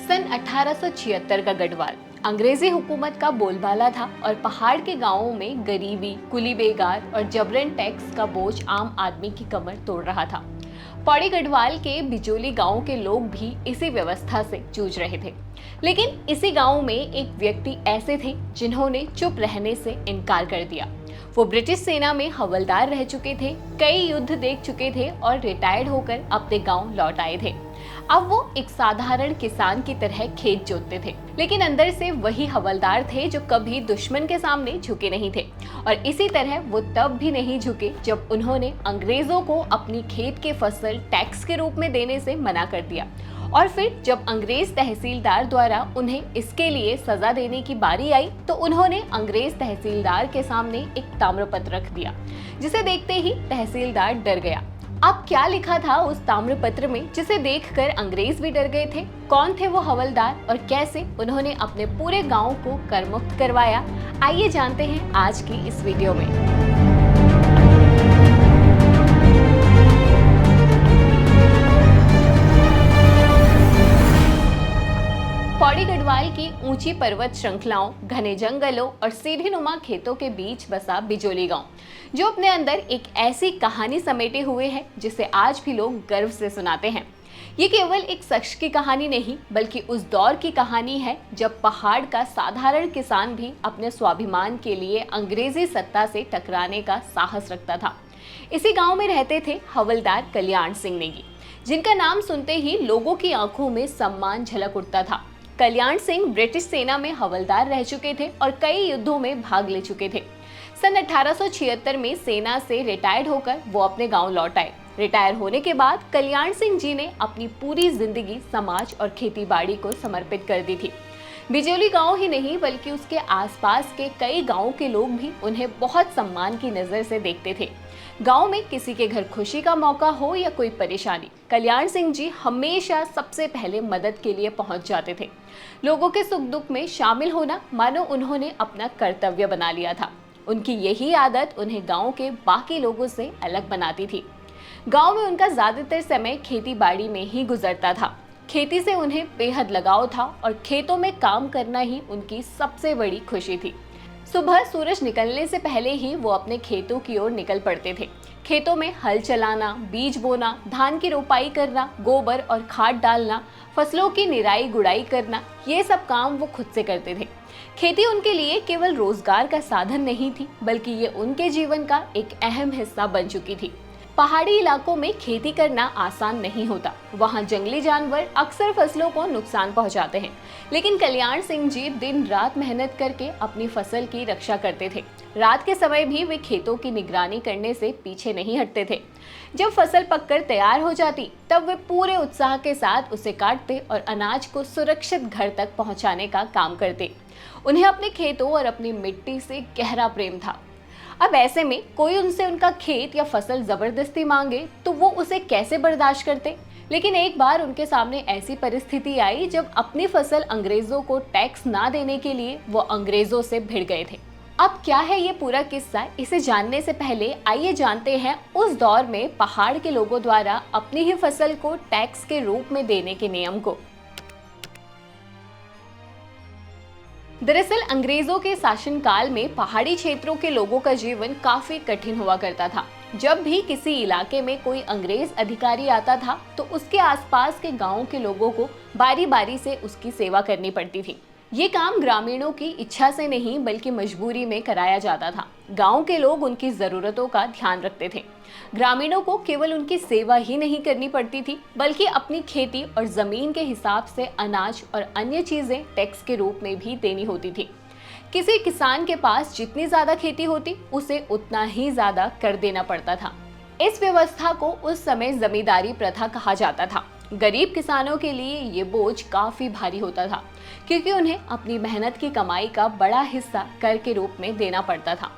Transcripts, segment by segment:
सन 1876 का गढ़वाल अंग्रेजी हुकूमत का बोलबाला था और पहाड़ के गांवों में गरीबी, कुली बेगार और जबरन टैक्स का बोझ आम आदमी की कमर तोड़ रहा था। पौड़ी गढ़वाल के बिजोली गांव के लोग भी इसी व्यवस्था से जूझ रहे थे। लेकिन इसी गांव में एक व्यक्ति ऐसे थे जिन्होंने चुप रहने से इनकार कर दिया। वो ब्रिटिश सेना में हवलदार रह चुके थे, कई युद्ध देख चुके थे और रिटायर्ड होकर अपने गांव लौट आए थे। अब वो एक साधारण किसान की तरह खेत जोतते थे, लेकिन अंदर से वही हवलदार थे जो कभी दुश्मन के सामने झुके नहीं थे। और इसी तरह वो तब भी नहीं झुके जब उन्होंने अंग्रेजों को अपनी खेत के फसल टैक्स के रूप में देने से मना कर दिया। और फिर जब अंग्रेज तहसीलदार द्वारा उन्हें इसके लिए सजा देने की बारी आई तो उन्होंने अंग्रेज तहसीलदार के सामने एक ताम्रपत्र रख दिया, जिसे देखते ही तहसीलदार डर गया। अब क्या लिखा था उस ताम्रपत्र में जिसे देखकर अंग्रेज भी डर गए थे? कौन थे वो हवलदार और कैसे उन्होंने अपने पूरे गांव को करमुक्त करवाया? आइए जानते हैं आज की इस वीडियो में। पौड़ी गढ़वाल की ऊंची पर्वत श्रृंखलाओं, घने जंगलों और सीढ़ीनुमा खेतों के बीच बसा बिजोली गांव, जो अपने अंदर एक ऐसी कहानी समेटे हुए है जिसे आज भी लोग गर्व से सुनाते हैं। ये केवल एक शख्स की कहानी नहीं, बल्कि उस दौर की कहानी है जब पहाड़ का साधारण किसान भी अपने स्वाभिमान के लिए अंग्रेजी सत्ता से टकराने का साहस रखता था। इसी गाँव में रहते थे हवलदार कल्याण सिंह नेगी, जिनका नाम सुनते ही लोगों की आंखों में सम्मान झलक उठता था। कल्याण सिंह ब्रिटिश सेना में हवलदार रह चुके थे और कई युद्धों में भाग ले चुके थे। सन 1876 में सेना से रिटायर्ड होकर वो अपने गांव लौट आए। रिटायर होने के बाद कल्याण सिंह जी ने अपनी पूरी जिंदगी समाज और खेतीबाड़ी को समर्पित कर दी थी। बिजोली गांव ही नहीं बल्कि उसके आसपास के कई गांवों के लोग भी उन्हें बहुत सम्मान की नजर से देखते थे। गांव में किसी के घर खुशी का मौका हो या कोई परेशानी, कल्याण सिंह जी हमेशा सबसे पहले मदद के लिए पहुंच जाते थे। लोगों के सुख दुख में शामिल होना मानो उन्होंने अपना कर्तव्य बना लिया था। उनकी यही आदत उन्हें गांव के बाकी लोगों से अलग बनाती थी। गांव में उनका ज्यादातर समय खेती बाड़ी में ही गुजरता था। खेती से उन्हें बेहद लगाव था और खेतों में काम करना ही उनकी सबसे बड़ी खुशी थी। सुबह सूरज निकलने से पहले ही वो अपने खेतों की ओर निकल पड़ते थे। खेतों में हल चलाना, बीज बोना, धान की रोपाई करना, गोबर और खाद डालना, फसलों की निराई गुड़ाई करना, ये सब काम वो खुद से करते थे। खेती उनके लिए केवल रोजगार का साधन नहीं थी, बल्कि ये उनके जीवन का एक अहम हिस्सा बन चुकी थी। पहाड़ी इलाकों में खेती करना आसान नहीं होता। वहाँ जंगली जानवर अक्सर फसलों को नुकसान पहुँचाते हैं, लेकिन कल्याण सिंह जी दिन रात मेहनत करके अपनी फसल की रक्षा करते थे। रात के समय भी वे खेतों की निगरानी करने से पीछे नहीं हटते थे। जब फसल पककर तैयार हो जाती तब वे पूरे उत्साह के साथ उसे काटते और अनाज को सुरक्षित घर तक पहुँचाने का काम करते। उन्हें अपने खेतों और अपनी मिट्टी से गहरा प्रेम था। अब ऐसे में कोई उनसे उनका खेत या फसल जबरदस्ती मांगे तो वो उसे कैसे बर्दाश्त करते? लेकिन एक बार उनके सामने ऐसी परिस्थिति आई जब अपनी फसल अंग्रेजों को टैक्स ना देने के लिए वो अंग्रेजों से भिड़ गए थे। अब क्या है ये पूरा किस्सा? इसे जानने से पहले आइए जानते हैं उस दौर में पहाड़ के लोगों द्वारा अपनी ही फसल को टैक्स के रूप में देने के नियम को। दरअसल अंग्रेजों के शासनकाल में पहाड़ी क्षेत्रों के लोगों का जीवन काफी कठिन हुआ करता था। जब भी किसी इलाके में कोई अंग्रेज अधिकारी आता था तो उसके आसपास के गांवों के लोगों को बारी बारी से उसकी सेवा करनी पड़ती थी। ये काम ग्रामीणों की इच्छा से नहीं बल्कि मजबूरी में कराया जाता था। गांव के लोग उनकी जरूरतों का ध्यान रखते थे। ग्रामीणों को केवल उनकी सेवा ही नहीं करनी पड़ती थी, बल्कि अपनी खेती और जमीन के हिसाब से अनाज और अन्य चीजें टैक्स के रूप में भी देनी होती थी। किसी किसान के पास जितनी ज्यादा खेती होती उसे उतना ही ज्यादा कर देना पड़ता था। इस व्यवस्था को उस समय जमींदारी प्रथा कहा जाता था। गरीब किसानों के लिए ये बोझ काफी भारी होता था, क्योंकि उन्हें अपनी मेहनत की कमाई का बड़ा हिस्सा कर के रूप में देना पड़ता था।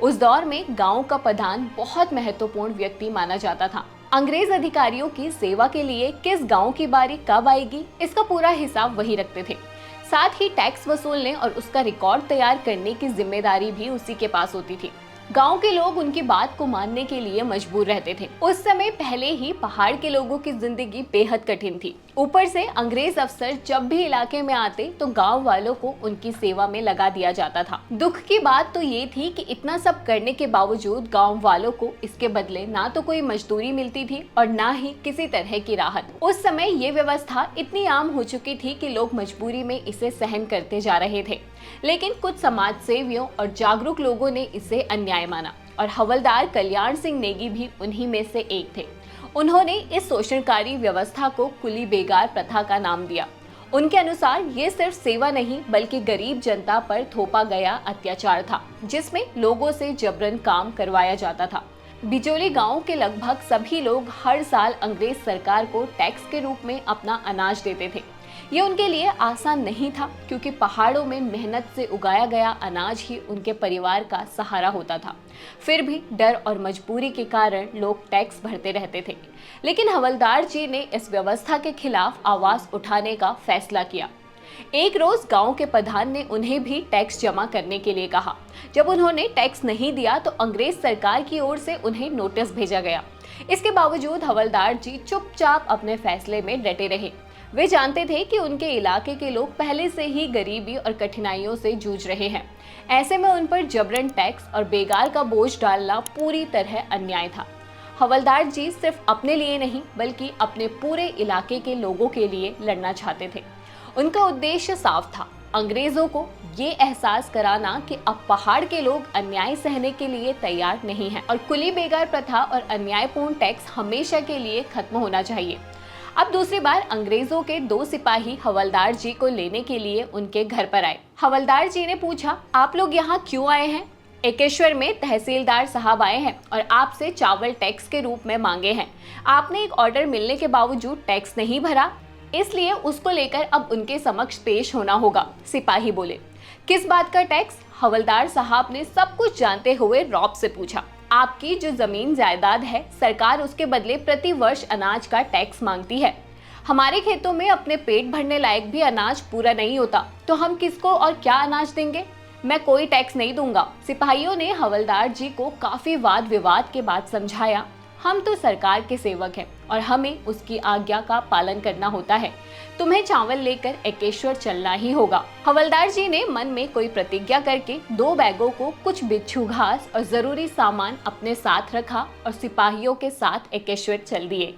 उस दौर में गांव का प्रधान बहुत महत्वपूर्ण व्यक्ति माना जाता था। अंग्रेज अधिकारियों की सेवा के लिए किस गांव की बारी कब आएगी, इसका पूरा हिसाब वही रखते थे। साथ ही टैक्स वसूलने और उसका रिकॉर्ड तैयार करने की जिम्मेदारी भी उसी के पास होती थी। गांव के लोग उनकी बात को मानने के लिए मजबूर रहते थे। उस समय पहले ही पहाड़ के लोगों की जिंदगी बेहद कठिन थी। ऊपर से अंग्रेज अफसर जब भी इलाके में आते तो गांव वालों को उनकी सेवा में लगा दिया जाता था। दुख की बात तो ये थी कि इतना सब करने के बावजूद गांव वालों को इसके बदले ना तो कोई मजदूरी मिलती थी और ना ही किसी तरह की राहत। उस समय ये व्यवस्था इतनी आम हो चुकी थी कि लोग मजबूरी में इसे सहन करते जा रहे थे, लेकिन कुछ समाज सेवियों और जागरूक लोगों ने इसे अन्याय माना और हवलदार कल्याण सिंह नेगी भी उन्हीं में से एक थे। उन्होंने इस शोषणकारी व्यवस्था को कुली बेगार प्रथा का नाम दिया। उनके अनुसार ये सिर्फ सेवा नहीं बल्कि गरीब जनता पर थोपा गया अत्याचार था, जिसमें लोगों से जबरन काम करवाया जाता था। बिजोली गांव के लगभग सभी लोग हर साल अंग्रेज सरकार को टैक्स के रूप में अपना अनाज देते थे। ये उनके लिए आसान नहीं था, क्योंकि पहाड़ों में मेहनत से उगाया गया अनाज ही उनके परिवार का सहारा होता था। फिर भी डर और मजबूरी के कारण लोग टैक्स भरते रहते थे। लेकिन हवलदार जी ने इस व्यवस्था के खिलाफ आवाज उठाने का फैसला किया। एक रोज गांव के प्रधान ने उन्हें भी टैक्स जमा करने के लिए कहा। जब उन्होंने टैक्स नहीं दिया तो अंग्रेज सरकार की ओर से उन्हें नोटिस भेजा गया। इसके बावजूद हवलदार जी चुपचाप अपने फैसले में डटे रहे। वे जानते थे कि उनके इलाके के लोग पहले से ही गरीबी और कठिनाइयों से जूझ रहे हैं। ऐसे में उन पर जबरन टैक्स और बेगार का बोझ डालना पूरी तरह अन्याय था। हवलदार जी सिर्फ अपने लिए नहीं बल्कि अपने पूरे इलाके के लोगों के लिए लड़ना चाहते थे। उनका उद्देश्य साफ था, अंग्रेजों को ये एहसास कराना कि अब पहाड़ के लोग अन्याय सहने के लिए तैयार नहीं हैं और कुली बेगार प्रथा और अन्यायपूर्ण टैक्स हमेशा के लिए खत्म होना चाहिए। अब दूसरी बार अंग्रेजों के 2 सिपाही हवलदार जी को लेने के लिए उनके घर पर आए। हवलदार जी ने पूछा, आप लोग यहाँ क्यों आए हैं? एकेश्वर में तहसीलदार साहब आए हैं और आपसे चावल टैक्स के रूप में मांगे हैं। आपने एक ऑर्डर मिलने के बावजूद टैक्स नहीं भरा, इसलिए उसको लेकर अब उनके समक्ष पेश होना होगा। सिपाही बोले, किस बात का टैक्स? हवलदार साहब ने सब कुछ जानते हुए रौब से पूछा। आपकी जो जमीन जायदाद है, सरकार उसके बदले प्रति वर्ष अनाज का टैक्स मांगती है। हमारे खेतों में अपने पेट भरने लायक भी अनाज पूरा नहीं होता, तो हम किसको और क्या अनाज देंगे? मैं कोई टैक्स नहीं दूंगा। सिपाहियों ने हवलदार जी को काफी वाद विवाद के बाद समझाया, हम तो सरकार के सेवक हैं और हमें उसकी आज्ञा का पालन करना होता है। तुम्हें चावल लेकर एकेश्वर चलना ही होगा। हवलदार जी ने मन में कोई प्रतिज्ञा करके 2 बैगों को कुछ बिच्छू घास और जरूरी सामान अपने साथ रखा और सिपाहियों के साथ एकेश्वर चल दिए।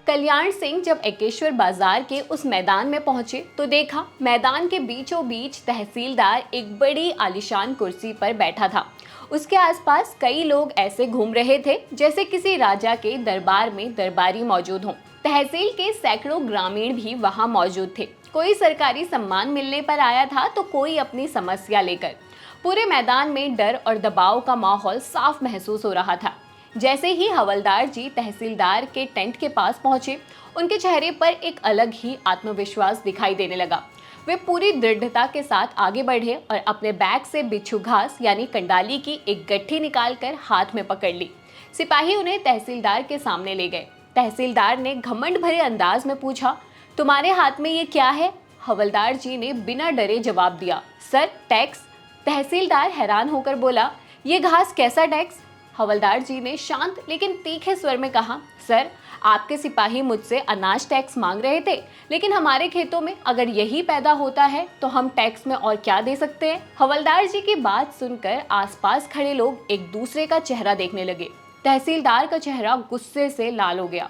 कल्याण सिंह जब एकेश्वर बाजार के उस मैदान में पहुंचे तो देखा मैदान के बीचों बीच तहसीलदार एक बड़ी आलीशान कुर्सी पर बैठा था। उसके आसपास कई लोग ऐसे घूम रहे थे जैसे किसी राजा के दरबार में दरबारी मौजूद हों। तहसील के सैकड़ों ग्रामीण भी वहां मौजूद थे। कोई सरकारी सम्मान मिलने पर आया था तो कोई अपनी समस्या लेकर। पूरे मैदान में डर और दबाव का माहौल साफ महसूस हो रहा था। जैसे ही हवलदार जी तहसीलदार के टेंट के पास पहुंचे, उनके चेहरे पर एक अलग ही आत्मविश्वास दिखाई देने लगा। वे पूरी दृढ़ता के साथ आगे बढ़े और अपने बैग से बिच्छू घास यानी कंडाली की एक गट्ठी निकालकर हाथ में पकड़ ली। सिपाही उन्हें तहसीलदार के सामने ले गए। तहसीलदार ने घमंड भरे अंदाज में पूछा, तुम्हारे हाथ में ये क्या है? हवलदार जी ने बिना डरे जवाब दिया, सर, टैक्स। तहसीलदार हैरान होकर बोला, ये घास कैसा टैक्स? हवलदार जी ने शांत लेकिन तीखे स्वर में कहा, सर, आपके सिपाही मुझसे अनाज टैक्स मांग रहे थे, लेकिन हमारे खेतों में अगर यही पैदा होता है तो हम टैक्स में और क्या दे सकते हैं? हवलदार जी की बात सुनकर आसपास खड़े लोग एक दूसरे का चेहरा देखने लगे। तहसीलदार का चेहरा गुस्से से लाल हो गया।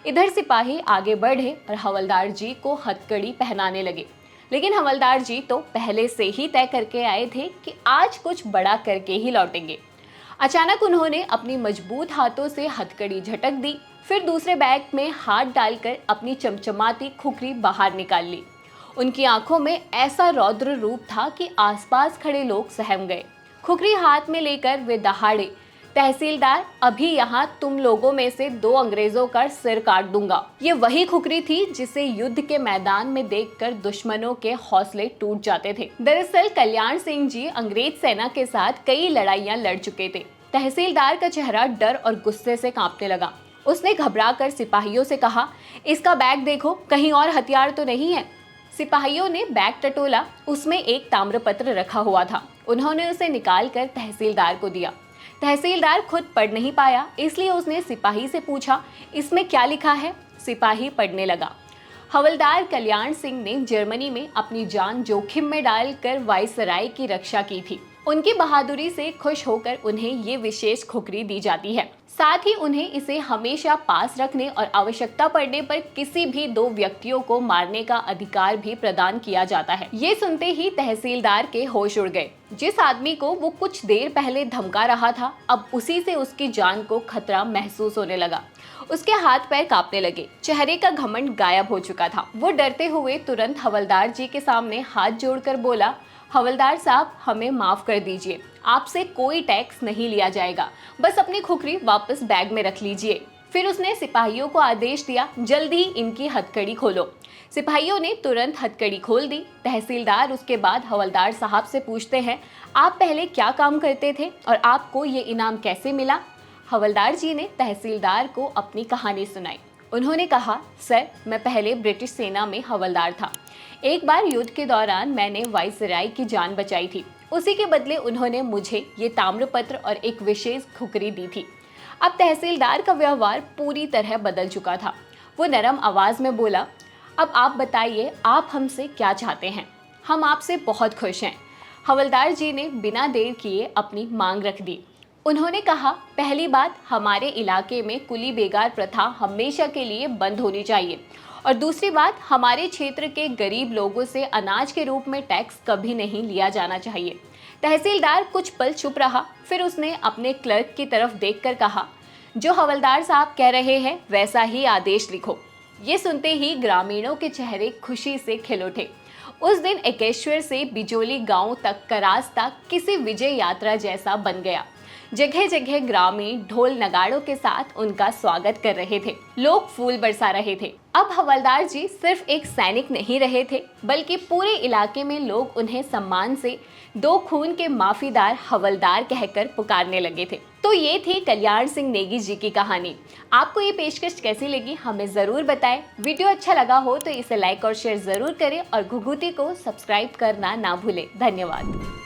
इधर सिपाही आगे बढ़े और हवलदार जी को हथकड़ी पहनाने लगे, लेकिन हवलदार जी तो पहले से ही तय करके आए थे कि आज कुछ बड़ा करके ही लौटेंगे। अचानक उन्होंने अपनी मजबूत हाथों से हथकड़ी झटक दी, फिर दूसरे बैग में हाथ डालकर अपनी चमचमाती खुखरी बाहर निकाल ली। उनकी आंखों में ऐसा रौद्र रूप था कि आसपास खड़े लोग सहम गए। खुखरी हाथ में लेकर वे दहाड़े, तहसीलदार, अभी यहाँ तुम लोगों में से 2 अंग्रेजों का सिर काट दूंगा। ये वही खुखरी थी जिसे युद्ध के मैदान में देखकर दुश्मनों के हौसले टूट जाते थे। दरअसल कल्याण सिंह जी अंग्रेज सेना के साथ कई लड़ाइयां लड़ चुके थे। तहसीलदार का चेहरा डर और गुस्से से कांपने लगा। उसने घबराकर सिपाहियों से कहा, इसका बैग देखो, कहीं और हथियार तो नहीं है? सिपाहियों ने बैग टटोला, उसमें एक ताम्रपत्र रखा हुआ था। उन्होंने उसे निकालकर तहसीलदार को दिया। तहसीलदार खुद पढ़ नहीं पाया, इसलिए उसने सिपाही से पूछा, इसमें क्या लिखा है? सिपाही पढ़ने लगा। हवलदार कल्याण सिंह ने जर्मनी में अपनी जान जोखिम में डालकर वायसराय की रक्षा की थी। उनकी बहादुरी से खुश होकर उन्हें ये विशेष खुकरी दी जाती है। साथ ही उन्हें इसे हमेशा पास रखने और आवश्यकता पड़ने पर किसी भी दो व्यक्तियों को मारने का अधिकार भी प्रदान किया जाता है। ये सुनते ही तहसीलदार के होश उड़ गए। जिस आदमी को वो कुछ देर पहले धमका रहा था, अब उसी से उसकी जान को खतरा महसूस होने लगा। उसके हाथ पैर कांपने लगे, चेहरे का घमंड गायब हो चुका था। वो डरते हुए तुरंत हवलदार जी के सामने हाथ जोड़कर बोला, हवलदार साहब, हमें माफ कर दीजिए, आपसे कोई टैक्स नहीं लिया जाएगा, बस अपनी खुकरी वापस बैग में रख लीजिए। फिर उसने सिपाहियों को आदेश दिया, जल्दी इनकी हथकड़ी खोलो। सिपाहियों ने तुरंत हथकड़ी खोल दी। तहसीलदार उसके बाद हवलदार साहब से पूछते हैं, आप पहले क्या काम करते थे और आपको ये इनाम कैसे मिला? हवलदार जी ने तहसीलदार को अपनी कहानी सुनाई। उन्होंने कहा, सर, मैं पहले ब्रिटिश सेना में हवलदार था। एक बार युद्ध के दौरान मैंने वायसराय की जान बचाई थी। उसी के बदले उन्होंने मुझे ये ताम्रपत्र और एक विशेष खुकरी दी थी। अब तहसीलदार का व्यवहार पूरी तरह बदल चुका था। वो नरम आवाज में बोला, अब आप बताइए, आप हमसे क्या चाहते हैं? हम आपसे बहुत खुश हैं। हवलदार जी ने बिना देर किए अपनी मांग रख दी। उन्होंने कहा, पहली बात, हमारे इलाके में कुली बेगार प्रथा हमेशा के लिए बंद होनी चाहिए, और दूसरी बात, हमारे क्षेत्र के गरीब लोगों से अनाज के रूप में टैक्स कभी नहीं लिया जाना चाहिए। तहसीलदार कुछ पल चुप रहा, फिर उसने अपने क्लर्क की तरफ देखकर कहा, जो हवलदार साहब कह रहे हैं वैसा ही आदेश लिखो। ये सुनते ही ग्रामीणों के चेहरे खुशी से खिल उठे। उस दिन एकेश्वर से बिजोली गांव तक का रास्ता किसी विजय यात्रा जैसा बन गया। जगह जगह ग्रामीण ढोल नगाड़ों के साथ उनका स्वागत कर रहे थे, लोग फूल बरसा रहे थे। अब हवलदार जी सिर्फ एक सैनिक नहीं रहे थे, बल्कि पूरे इलाके में लोग उन्हें सम्मान से दो खून के माफीदार हवलदार कहकर पुकारने लगे थे। तो ये थी कल्याण सिंह नेगी जी की कहानी। आपको ये पेशकश कैसी लगी, हमें ज़रूर बताएं। वीडियो अच्छा लगा हो तो इसे लाइक और शेयर ज़रूर करें और घुघुती को सब्सक्राइब करना ना भूलें। धन्यवाद।